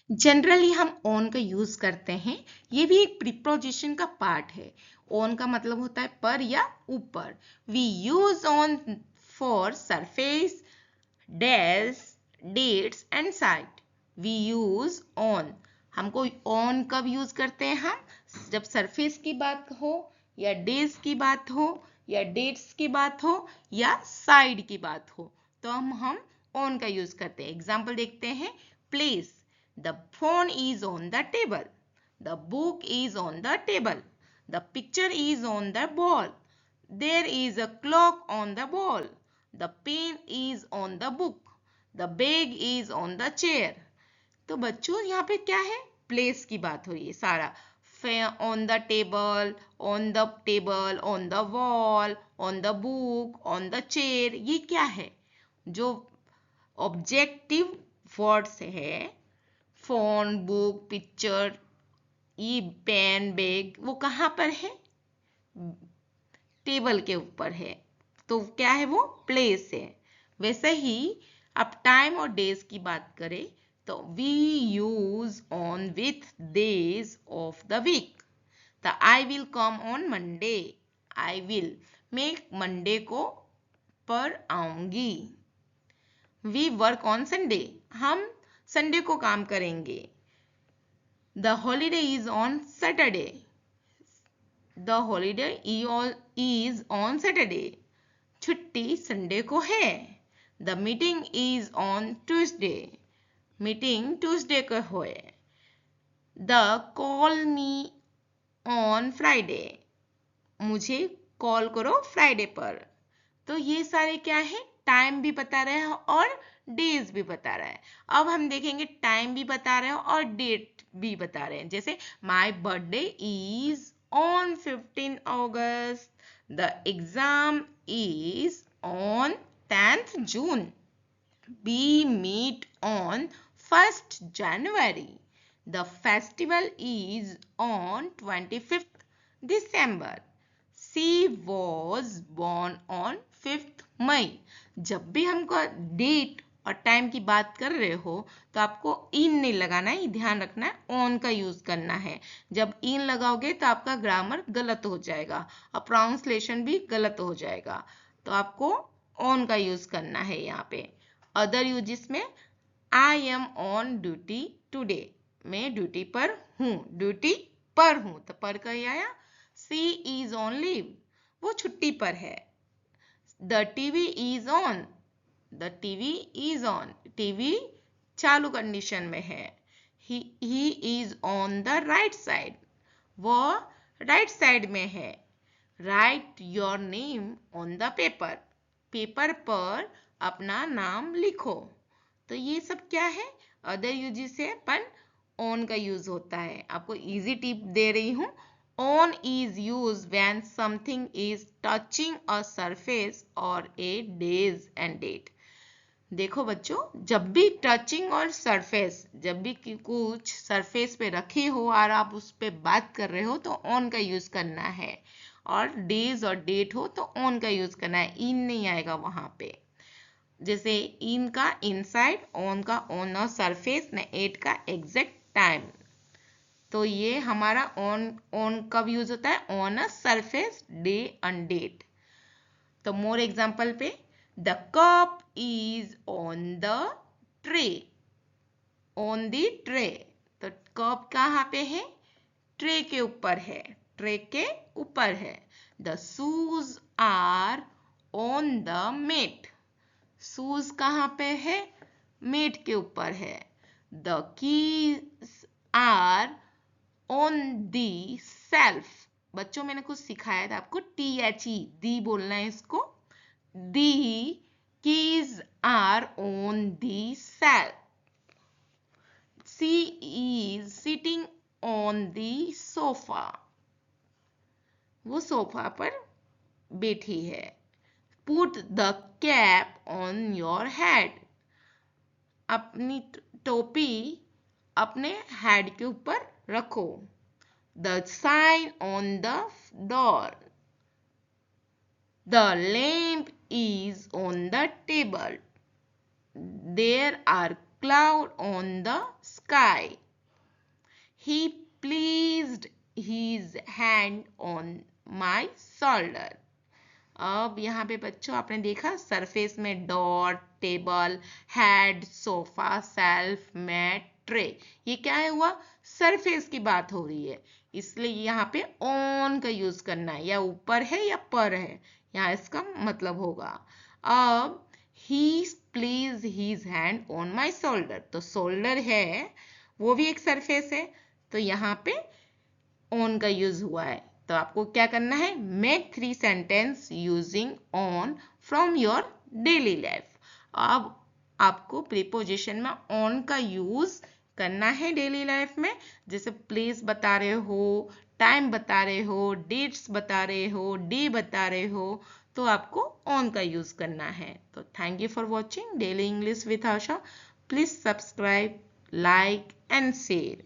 Generally हम on का use करते हैं। ये भी एक प्रीपोजिशन का पार्ट है। ऑन का मतलब होता है पर या ऊपर। We use on for surface, days, dates and side. We use on. हमको ऑन कब यूज करते हैं हम? जब सरफेस की बात हो, या डेज की बात हो, या डेट्स की बात हो, या साइड की बात हो, तो हम ऑन का यूज करते हैं। एग्जाम्पल देखते हैं। Place, the phone is on the table. The book is on the table. The picture is on the wall. There is a clock on the wall. The pen is on the book. The bag is on the chair. तो बच्चों यहाँ पे क्या है? Place की बात हो रही है सारा। On the table, on the table, on the wall, on the book, on the chair, ये क्या है? जो ऑब्जेक्टिव वर्ड्स है, फोन, बुक, पिक्चर, ये पेन, बैग, वो कहाँ पर है? टेबल के ऊपर है। तो क्या है वो? प्लेस है। वैसे ही अब टाइम और डेज की बात करें तो we use on with days of the week. The I will come on Monday. I will, मैं मंडे को पर आऊंगी। वी वर्क ऑन संडे, हम संडे को काम करेंगे। The holiday is on Saturday. The holiday is on Saturday. छुट्टी Sunday को है। The meeting is on Tuesday. Meeting Tuesday को है। The call me on Friday. मुझे कॉल करो फ्राइडे पर। तो ये सारे क्या है? टाइम भी बता रहे हैं और डेज भी बता रहा है। अब हम देखेंगे टाइम भी बता रहे हैं और डेट भी बता रहे हैं। जैसे my birthday is on 15 August. The exam is on 10th June. We meet on 1st January. The festival is on 25th December. She was born on 5th May. जब भी हमको डेट और टाइम की बात कर रहे हो तो आपको इन नहीं लगाना है, ध्यान रखना है, ऑन का यूज करना है। जब इन लगाओगे तो आपका ग्रामर गलत हो जाएगा और प्रोनाउंसिएशन भी गलत हो जाएगा। तो आपको ऑन का यूज करना है यहाँ पे। अदर यूजेस में I am on duty today, मैं ड्यूटी पर हूँ। ड्यूटी पर हूँ तो पर का ही आया। सी इज ऑन लीव, वो छुट्टी पर है। The TV is on, the TV is on, TV चालू कंडीशन में है। He is on the right side, वो राइट साइड में है। Right your name on the paper, paper पर अपना नाम लिखो। तो ये सब क्या है? अदर यूजेस से अपन ऑन का यूज होता है। आपको इजी टिप दे रही हूँ। On is use when something is touching a surface और ए डेज एंड डेट। देखो बच्चों, जब भी टचिंग और सरफेस, जब भी कुछ सरफेस पे रखे हो और आप उस पे बात कर रहे हो तो ऑन का यूज करना है। और डेज और डेट हो तो ऑन का यूज करना है, इन नहीं आएगा वहां पे। जैसे इन का इनसाइड, ऑन का ऑन अ सरफेस, न एट का एग्जैक्ट टाइम। तो ये हमारा ऑन ऑन कब यूज होता है? On a surface, day and date. तो मोर एग्जांपल पे, the cup is on the tray, on the tray. तो कप कहाँ पे है? ट्रे के ऊपर है, ट्रे के ऊपर है। The shoes are on the mat, shoes कहाँ पे है? मेट के ऊपर है। The keys are on the shelf. बच्चों मैंने कुछ सिखाया था आपको, THE, दी बोलना है इसको। The keys are on the shelf. She is sitting on the sofa, वो सोफा पर बैठी है। Put the cap on your head, अपनी टोपी अपने हेड के ऊपर रखो। The sign on the door, the lamp is on the table. There are cloud on the sky. He placed his hand on my shoulder. अब यहाँ पे बच्चों आपने देखा सरफेस में dot, table, head, sofa, shelf, mat, tray, ये क्या है हुआ? सरफेस की बात हो रही है, इसलिए यहाँ पे ऑन का यूज करना है, या ऊपर है या पर है, यहाँ इसका मतलब होगा। अब he place his hand on my shoulder, तो शोल्डर है वो भी एक सरफेस है, तो यहाँ पे ऑन का यूज हुआ है। तो आपको क्या करना है? Make 3 sentence using on from your daily life. अब आपको प्रीपोजिशन में ऑन का यूज करना है डेली लाइफ में, जैसे प्लेस बता रहे हो, टाइम बता रहे हो, डेट्स बता रहे हो, डे बता रहे हो, तो आपको ऑन का यूज करना है। तो thank you for watching daily English with Asha. Please subscribe, like and share.